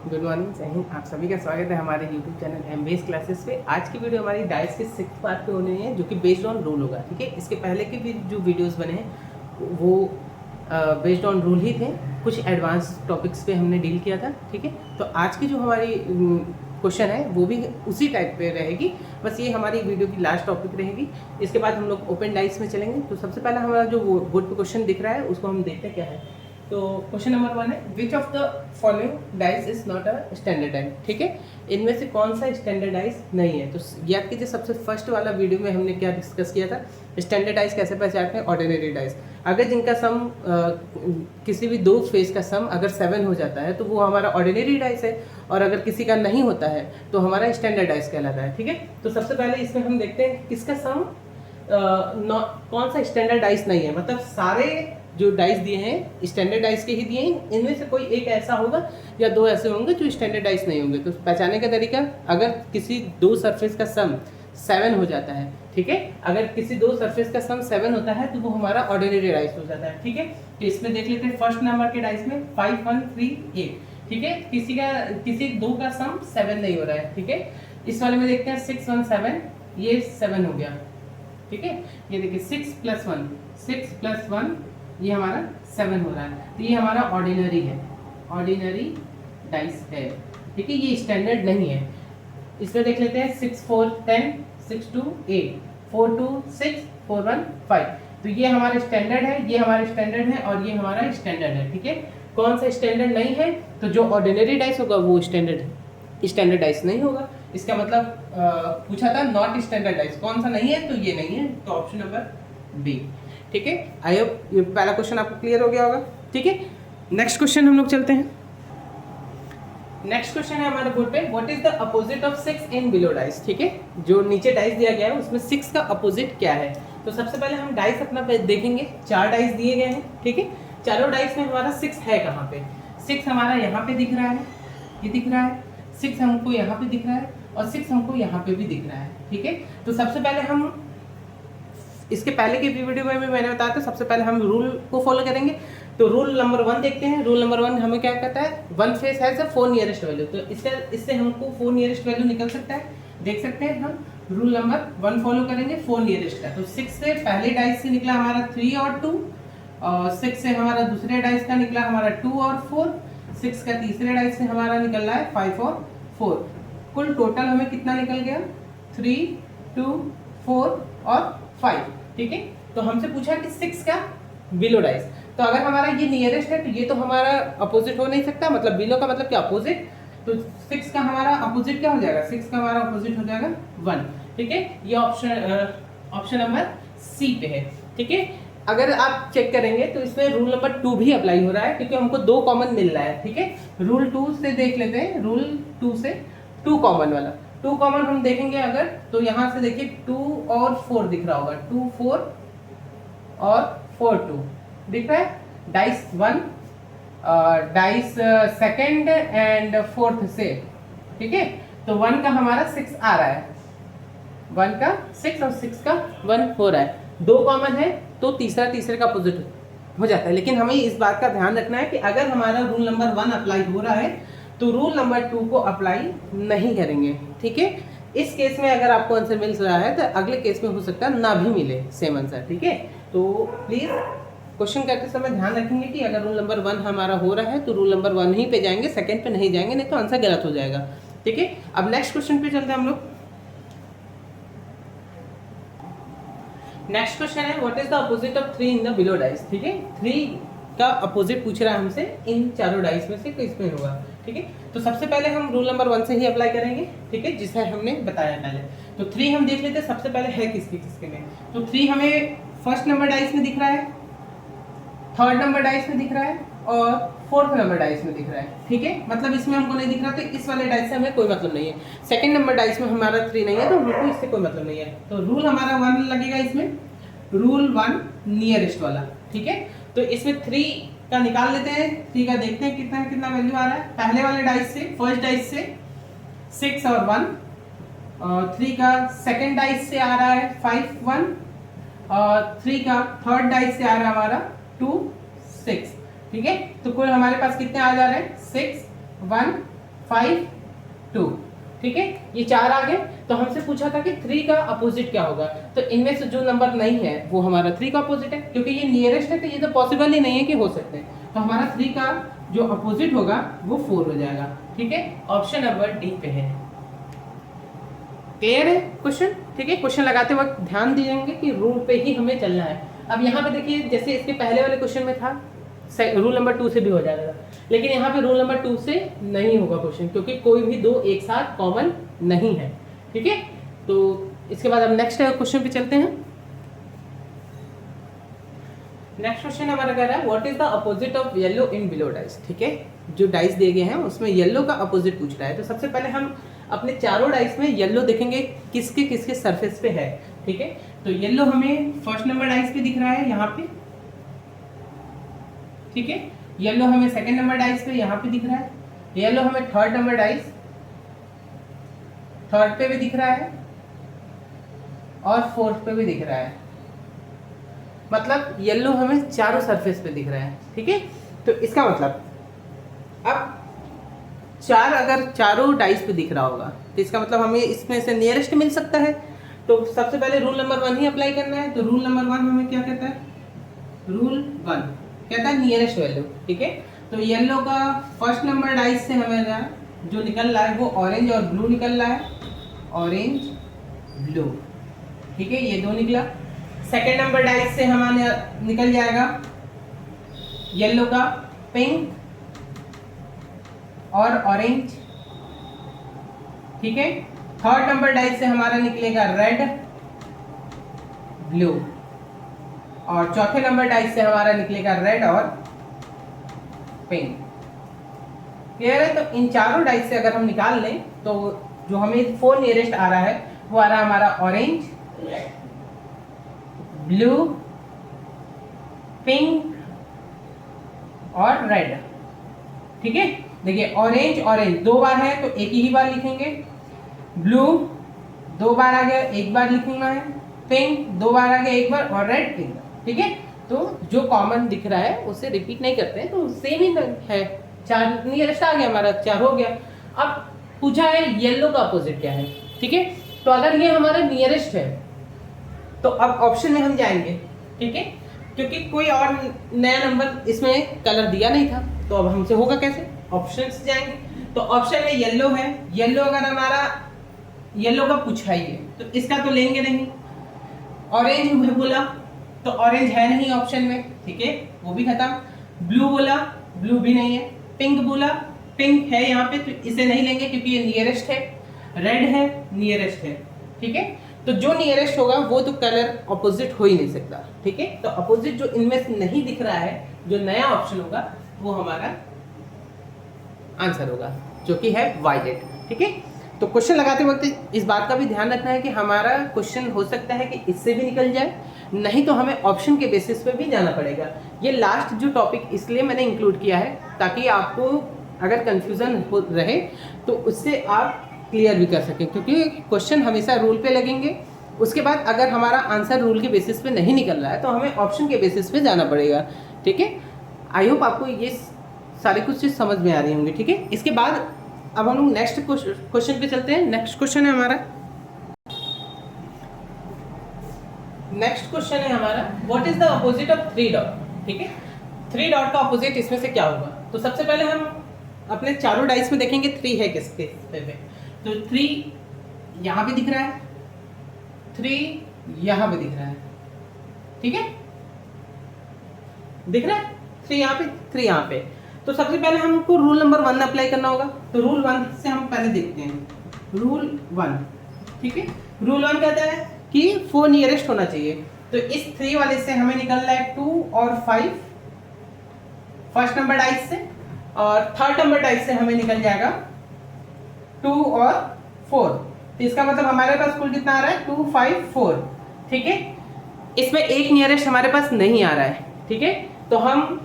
Good morning, जय हिंद। आप सभी का स्वागत है हमारे यूट्यूब चैनल एमबीएस क्लासेस पे। आज की वीडियो हमारी डाइस के 6th पार्ट पे होने है, जो कि बेस्ड ऑन रूल होगा। ठीक है, इसके पहले के भी जो वीडियोस बने हैं वो बेस्ड ऑन रूल ही थे। कुछ एडवांस टॉपिक्स पे हमने डील किया था। ठीक है, तो आज की जो हमारी क्वेश्चन है वो भी उसी टाइप पे रहेगी, बस ये हमारी वीडियो की लास्ट टॉपिक रहेगी। इसके बाद हम लोग ओपन डाइस में चलेंगे। तो सबसे पहला हमारा जो बोर्ड पे क्वेश्चन दिख रहा है उसको हम देखते हैं क्या है। तो क्वेश्चन नंबर 1 है, which of the following dice is not a standard dice. ठीक है, इनमें से कौन सा स्टैंडर्ड डाइस नहीं है। तो याद कीजिए, सबसे फर्स्ट वाला वीडियो में हमने क्या डिस्कस किया था, स्टैंडर्ड डाइस कैसे पहचानते हैं, ऑर्डिनरी डाइस। अगर जिनका सम किसी भी दो फेस का सम अगर 7 हो जाता है तो वो हमारा ऑर्डिनरी डाइस है, और अगर किसी का नहीं होता है तो हमारा स्टैंडर्ड डाइस कहलाता है। ठीक है, तो सबसे पहले इसमें हम देखते हैं किसका सम कौन सा स्टैंडर्ड डाइस नहीं है। मतलब सारे जो डाइस दिए हैं स्टैंडर्ड डाइस के ही दिए हैं, इनमें से कोई एक ऐसा होगा या दो ऐसे होंगे जो स्टैंडर्ड डाइस नहीं होंगे। तो पहचानने का तरीका, अगर किसी दो सरफेस का सम 7 हो जाता है, ठीक है, अगर किसी दो सरफेस का सम 7 होता है तो वो हमारा ऑर्डिनरी डाइस हो जाता है। ठीक है, तो इसमें देख लेते हैं फर्स्ट नंबर के डाइस में 5 1 3 8। ठीक है, किसी दो का सम 7 नहीं हो रहा है। ठीक है, इस वाले में देखते हैं 6 1 7, ये 7 हो गया। ठीक है, ये देखिए 6 + 1 ये हमारा 7 हो रहा है, तो ये हमारा ऑर्डिनरी है, ऑर्डिनरी डाइस है। ठीक है, ये स्टैंडर्ड नहीं है। इसमें देख लेते हैं 6 4 10, 6 2 8, 4 2 6, 4 1 5। तो ये हमारा स्टैंडर्ड है, ये हमारा स्टैंडर्ड है, और ये हमारा स्टैंडर्ड है। ठीक है, कौन सा स्टैंडर्ड नहीं है, तो जो ऑर्डिनरी डाइस होगा वो स्टैंडर्ड डाइस नहीं होगा। इसका मतलब पूछा था नॉट स्टैंडर्ड डाइस, कौन सा नहीं है, तो ये नहीं है, तो ऑप्शन नंबर बी। ठीक है, आई होप ये पहला क्वेश्चन आपको क्लियर हो गया होगा। ठीक है, नेक्स्ट क्वेश्चन हम लोग चलते हैं। नेक्स्ट क्वेश्चन है हमारे बोर्ड पे, what is the opposite of 6 in below dice. ठीक है, जो नीचे डाइस दिया गया है उसमें 6 का अपोजिट क्या है। तो सबसे पहले हम डाइस अपना देखेंगे। 4 डाइस दिए गए हैं। ठीक है, चारों डाइस में हमारा 6 है कहाँ पे। 6 हमारा यहाँ पे दिख रहा है, ये दिख रहा है, 6 हमको यहाँ पे दिख रहा है, और 6 हमको यहाँ पे भी दिख रहा है। ठीक है, तो सबसे पहले हम इसके पहले की वीडियो में भी मैंने बताया था, सबसे पहले हम रूल को फॉलो करेंगे। तो रूल नंबर 1 देखते हैं। रूल नंबर 1 हमें क्या कहता है, one face has a 4 nearest value. तो इससे हमको 4 नियरेस्ट वैल्यू निकल सकता है, देख सकते हैं हम। रूल नंबर 1 फॉलो करेंगे 4 नियरेस्ट का। तो 6 से पहले डाइस से निकला हमारा 3 और 2, और 6 से हमारा दूसरे डाइस का निकला हमारा 2 और 4, 6 का तीसरे डाइस से हमारा निकल रहा है 5 और 4। कुल टोटल हमें कितना निकल गया, 3 2 4 और 5। ठीक है, तो हमसे पूछा कि 6 का बिलो डाइस। तो अगर हमारा ये नियरेस्ट है तो ये तो हमारा अपोजिट हो नहीं सकता, मतलब बिलो का मतलब क्या, अपोजिट। तो 6 का हमारा अपोजिट क्या हो जाएगा, 6 का हमारा अपोजिट हो जाएगा 1। ठीक है, ये ऑप्शन नंबर सी पे है। ठीक है, अगर आप चेक करेंगे तो इसमें रूल नंबर 2 भी अप्लाई हो रहा है, क्योंकि हमको 2 कॉमन मिल रहा है। ठीक है, रूल 2 से देख लेते हैं, रूल 2 से 2 कॉमन वाला, 2 कॉमन हम देखेंगे अगर, तो यहाँ से देखिए 2 और 4 दिख रहा होगा, 2 4 और 4 2 दिख रहा है। Dice 1, dice second and fourth से। ठीक है, तो 1 का हमारा 6 आ रहा है, 1 का 6 और 6 का 1 हो रहा है। 2 कॉमन है तो तीसरे का अपोजिट हो जाता है। लेकिन हमें इस बात का ध्यान रखना है कि अगर हमारा रूल नंबर 1 अप्लाई हो रहा है तो रूल नंबर 2 को अप्लाई नहीं करेंगे। ठीक है, इस केस में अगर आपको आंसर मिल रहा है तो अगले केस में हो सकता है ना भी मिले सेम आंसर। ठीक है, तो प्लीज क्वेश्चन करते समय ध्यान रखेंगे कि अगर रूल नंबर 1 हमारा हो रहा है तो रूल नंबर 1 ही पे जाएंगे, सेकंड पे नहीं जाएंगे, नहीं तो आंसर गलत हो जाएगा। ठीक है, अब नेक्स्ट क्वेश्चन पे चलते हैं हम लोग। नेक्स्ट क्वेश्चन है, what is the opposite of 3 in the below dice. ठीक है, 3 का अपोजिट पूछ रहा है हमसे, इन चारों डाइस में से किसमें होगा। ठीक है, तो सबसे पहले हम रूल नंबर 1 से ही अप्लाई करेंगे। ठीक है, जिसे हमने बताया पहले। तो 3 हम देख लेते हैं सबसे पहले है किसके में। तो 3 हमें फर्स्ट नंबर डाइस में दिख रहा है, थर्ड नंबर डाइस में दिख रहा है, और फोर्थ नंबर डाइस में दिख रहा है। ठीक है, मतलब इसमें हमको नहीं दिख रहा, तो इस वाले डाइस से हमें कोई मतलब नहीं है। सेकंड नंबर डाइस में हमारा 3 नहीं है, तो हमको इससे कोई मतलब नहीं है। तो रूल हमारा 1 लगेगा इसमें, रूल 1 नियरेस्ट वाला। ठीक है, तो इसमें 3 का निकाल लेते हैं, 3 का देखते हैं कितना कितना वैल्यू आ रहा है। पहले वाले डाइस से, फर्स्ट डाइस से 6 और 1, और 3 का सेकंड डाइस से आ रहा है 5 1, और 3 का थर्ड डाइस से आ रहा है हमारा 2 6। ठीक है, तो कुल हमारे पास कितने आ जा रहे हैं, 6 1 5 2, ठीक है, ये 4 आ गए। तो हमसे पूछा था कि 3 का अपोजिट क्या होगा, तो इनमें से जो नंबर नहीं है वो हमारा 3 का अपोजिट है, क्योंकि ये नियरेस्ट है तो ये तो पॉसिबल ही नहीं है कि हो सकते हैं। तो हमारा 3 का जो अपोजिट होगा वो 4 हो जाएगा, ठीक है। ऑप्शन नंबर डी पे है। क्लियर है क्वेश्चन, ठीक है। क्वेश्चन लगाते वक्त ध्यान दीजिएंगे कि रूल पे ही हमें चलना है। अब यहाँ पे देखिए, जैसे इसके पहले वाले क्वेश्चन में था रूल नंबर 2 से भी हो जाएगा, लेकिन यहाँ पे रूल नंबर 2 से नहीं होगा क्वेश्चन, क्योंकि कोई भी दो एक साथ कॉमन नहीं है, ठीक है। तो इसके बाद अब नेक्स्ट क्वेश्चन पे चलते हैं। नेक्स्ट क्वेश्चन हमारा कह रहा है what is the opposite of yellow in below dice, ठीक है। जो डाइस दिए गए हैं उसमें येलो का अपोजिट पूछ रहा है। तो सबसे पहले हम अपने चारों डाइस में येलो देखेंगे किसके किसके सरफेस पे है, ठीक है। तो येलो हमें फर्स्ट नंबर डाइस पे दिख रहा है यहाँ पे, ठीक है। येलो हमें सेकंड नंबर डाइस पे यहाँ पे दिख रहा है। येलो हमें थर्ड नंबर डाइस थर्ड पे भी दिख रहा है और फोर्थ पे भी दिख रहा है। मतलब येलो हमें चारों सरफेस पे दिख रहा है, ठीक है। तो इसका मतलब अब अगर चारों डाइस पे दिख रहा होगा तो इसका मतलब हमें इसमें से नियरेस्ट मिल सकता है। तो सबसे पहले रूल नंबर 1 ही अप्लाई करना है। तो रूल नंबर 1 हमें क्या कहता है, रूल 1 कहता है नियरेस्ट वैल्यू, ठीक है। तो येलो का फर्स्ट नंबर डाइस से हमें जो निकल रहा है वो ऑरेंज और ब्लू निकल रहा है, ऑरेंज ब्लू, ठीक है, ये दो निकला। सेकेंड नंबर डाइस से हमारे निकल जाएगा येलो का पिंक और ऑरेंज, ठीक है। थर्ड नंबर डाइस से हमारा निकलेगा रेड ब्लू और चौथे नंबर डाइस से हमारा निकलेगा रेड और पिंक। क्लियर है। तो इन चारों डाइस से अगर हम निकाल लें तो जो हमें 4 नियरेस्ट आ रहा है वो आ रहा है हमारा ऑरेंज, ब्लू, पिंक और रेड, ठीक है। देखिए ऑरेंज दो बार है तो एक ही बार लिखेंगे, ब्लू 2 बार आ गया एक बार लिखना है, पिंक 2 बार आ गया एक बार और रेड पिंक, ठीक है। तो जो कॉमन दिख रहा है उसे रिपीट नहीं करते हैं, तो सेम ही है। 4 नियरेस्ट आ गया हमारा, 4 हो गया। अब पूछा है येलो का अपोजिट क्या है, ठीक है। तो अगर ये हमारा नियरेस्ट है तो अब ऑप्शन में हम जाएंगे, ठीक है, क्योंकि कोई और नया नंबर इसमें कलर दिया नहीं था, तो अब हमसे होगा कैसे, ऑप्शन से जाएंगे। तो ऑप्शन में येलो है, येलो अगर हमारा येलो का पूछा ही है तो इसका तो लेंगे नहीं। ऑरेंज बोला तो ऑरेंज है नहीं ऑप्शन में, ठीक है, वो भी खत्म। ब्लू बोला, ब्लू भी नहीं है। पिंक बोला, पिंक है यहाँ पे तो इसे नहीं लेंगे क्योंकि ये नियरेस्ट है। रेड है, नियरेस्ट है, ठीक है। तो जो नियरेस्ट होगा वो तो कलर अपोजिट हो ही नहीं सकता, ठीक है। तो अपोजिट जो इनमें से नहीं दिख रहा है, जो नया ऑप्शन होगा वो हमारा आंसर होगा, जो कि है वायलेट, ठीक है। तो क्वेश्चन लगाते वक्त इस बात का भी ध्यान रखना है कि हमारा क्वेश्चन हो सकता है कि इससे भी निकल जाए, नहीं तो हमें ऑप्शन के बेसिस पे भी जाना पड़ेगा। ये लास्ट जो टॉपिक इसलिए मैंने इंक्लूड किया है ताकि आपको अगर कंफ्यूजन रहे तो उससे आप क्लियर भी कर सकें, क्योंकि क्वेश्चन हमेशा रूल पे लगेंगे। उसके बाद अगर हमारा आंसर रूल के बेसिस पे नहीं निकल रहा है तो हमें ऑप्शन के बेसिस पे जाना पड़ेगा, ठीक है। आई होप आपको ये सारी कुछ चीज़ समझ में आ रही होंगी, ठीक है। इसके बाद अब हम लोग नेक्स्ट क्वेश्चन पे चलते हैं। नेक्स्ट क्वेश्चन है हमारा what is the opposite of 3 dot, ठीक है। 3 डॉट का अपोजिट इसमें से क्या होगा। तो सबसे पहले हम अपने चारों डाइस में देखेंगे 3 है किसके पे। तो 3 यहाँ पे दिख रहा है, 3 यहाँ पे दिख रहा है, ठीक है, दिख रहा है 3 यहाँ पे 3 यहाँ पे। तो सबसे पहले हमको रूल नंबर 1 अप्लाई करना होगा। तो रूल 1 से हम पहले देखते हैं। रूल 1, ठीक है। रूल 1 कहता है कि 4 नियरेस्ट होना चाहिए। तो इस 3 वाले से हमें निकलना है 2 और 5 फर्स्ट नंबर डाइस से, और थर्ड नंबर डाइस से हमें निकल जाएगा 2 और 4। तो इसका मतलब हमारे पास कुल कितना आ रहा है 2 5 4, ठीक है। इसमें एक नियरेस्ट हमारे पास नहीं आ रहा है, ठीक है। तो हम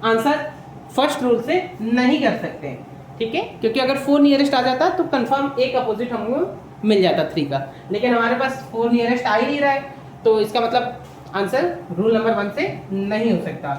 आंसर फर्स्ट रूल से नहीं कर सकते हैं, ठीक है, क्योंकि अगर 4 नियरेस्ट आ जाता तो कंफर्म एक अपोजिट हमको मिल जाता 3 का, लेकिन हमारे पास 4 नियरेस्ट आ ही नहीं रहा है, तो इसका मतलब आंसर रूल नंबर 1 से नहीं हो सकता,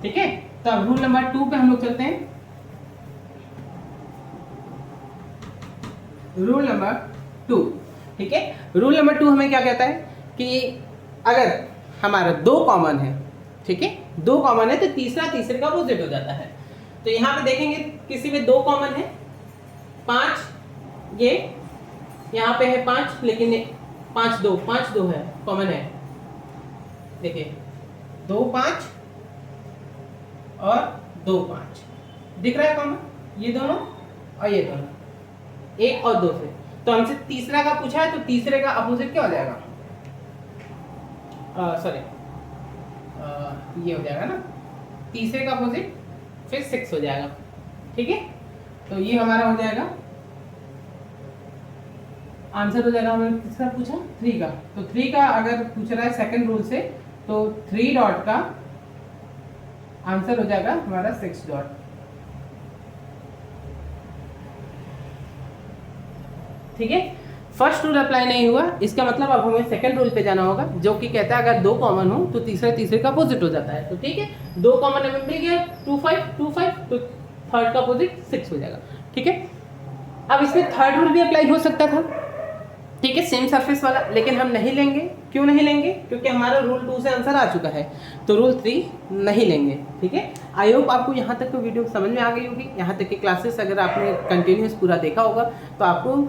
ठीक है। तो अब रूल नंबर 2 पे हम लोग चलते हैं। रूल नंबर 2, ठीक है। रूल नंबर 2 हमें क्या कहता है कि अगर हमारा 2 कॉमन है, ठीक है, 2 कॉमन है तो तीसरा तीसरे का अपोजिट हो जाता है। तो यहाँ पे देखेंगे किसी में 2 कॉमन है, 5, ये यहाँ पे है 5, लेकिन 5 2 है, कॉमन है, देखिए 2 5 और 2 5 दिख रहा है कॉमन, ये दोनों और ये दोनों, 1 और 2 से। तो हमसे तीसरा का पूछा है तो तीसरे का अपोजिट क्या हो जाएगा, सॉरी ये हो जाएगा ना, तीसरे का अपोजिट फिर 6 हो जाएगा, ठीक है। तो ये हमारा हो जाएगा आंसर हो जाएगा। हमें किसका पूछा, 3 का, तो 3 का अगर पूछ रहा है सेकंड रूल से तो 3 डॉट का आंसर हो जाएगा हमारा 6 डॉट, ठीक है। फर्स्ट रूल अप्लाई नहीं हुआ, इसका मतलब अब हमें सेकंड रूल पे जाना होगा, जो कि कहता है अगर 2 कॉमन हो तो तीसरा तीसरे का अपोजिट हो जाता है। तो ठीक है, 2 कॉमन हमें मिल गया 2 5 2 5, तो थर्ड का अपोजिट 6 हो जाएगा, ठीक है। अब इसमें थर्ड रूल भी अप्लाई हो सकता था, ठीक है, सेम सरफेस वाला, लेकिन हम नहीं लेंगे। क्यों नहीं लेंगे, क्योंकि हमारा रूल 2 से आंसर आ चुका है, तो रूल 3 नहीं लेंगे, ठीक है। आई होप आपको यहाँ तक तो वीडियो समझ में आ गई होगी। यहाँ तक की क्लासेस अगर आपने कंटिन्यूस पूरा देखा होगा तो आपको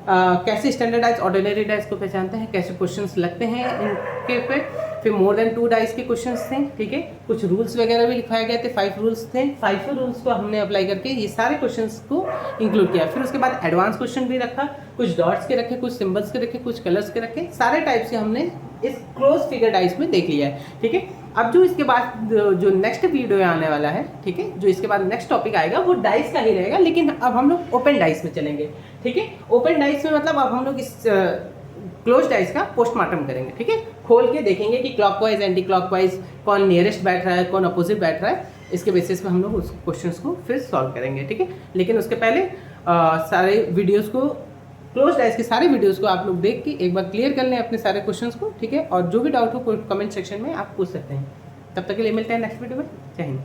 कैसे स्टैंडर्डाइज ऑर्डिनरी डाइस को पहचानते हैं, कैसे क्वेश्चंस लगते हैं इनके पे, फिर मोर देन 2 डाइस के क्वेश्चंस थे, ठीक है। कुछ रूल्स वगैरह भी लिखवाए गए थे, 5 रूल्स थे, 5 रूल्स को हमने अप्लाई करके ये सारे क्वेश्चंस को इंक्लूड किया। फिर उसके बाद एडवांस क्वेश्चन भी रखा, कुछ डॉट्स के रखे, कुछ सिंबल्स के रखे, कुछ कलर्स के रखे, सारे टाइप से हमने इस क्लोज फिगर डाइस में देख लिया है, ठीक है। अब जो इसके बाद जो नेक्स्ट वीडियो आने वाला है, ठीक है, जो इसके बाद नेक्स्ट टॉपिक आएगा वो डाइस का ही रहेगा, लेकिन अब हम लोग ओपन डाइस में चलेंगे, ठीक है। ओपन डाइस में मतलब अब हम लोग इस क्लोज डाइस का पोस्टमार्टम करेंगे, ठीक है। खोल के देखेंगे कि क्लॉकवाइज एंटी क्लॉकवाइज कौन नियरेस्ट बैठ रहा है, कौन अपोजिट बैठ रहा है, इसके बेसिस पे हम लोग उस क्वेश्चंस को फिर सॉल्व करेंगे, ठीक है। लेकिन उसके पहले सारे वीडियोज़ को, क्लोज डाइस के सारे वीडियोस को आप लोग देख के एक बार क्लियर कर लें अपने सारे क्वेश्चंस को, ठीक है। और जो भी डाउट हो कमेंट सेक्शन में आप पूछ सकते हैं। तब तक के लिए मिलते हैं नेक्स्ट वीडियो में। जय हिंद।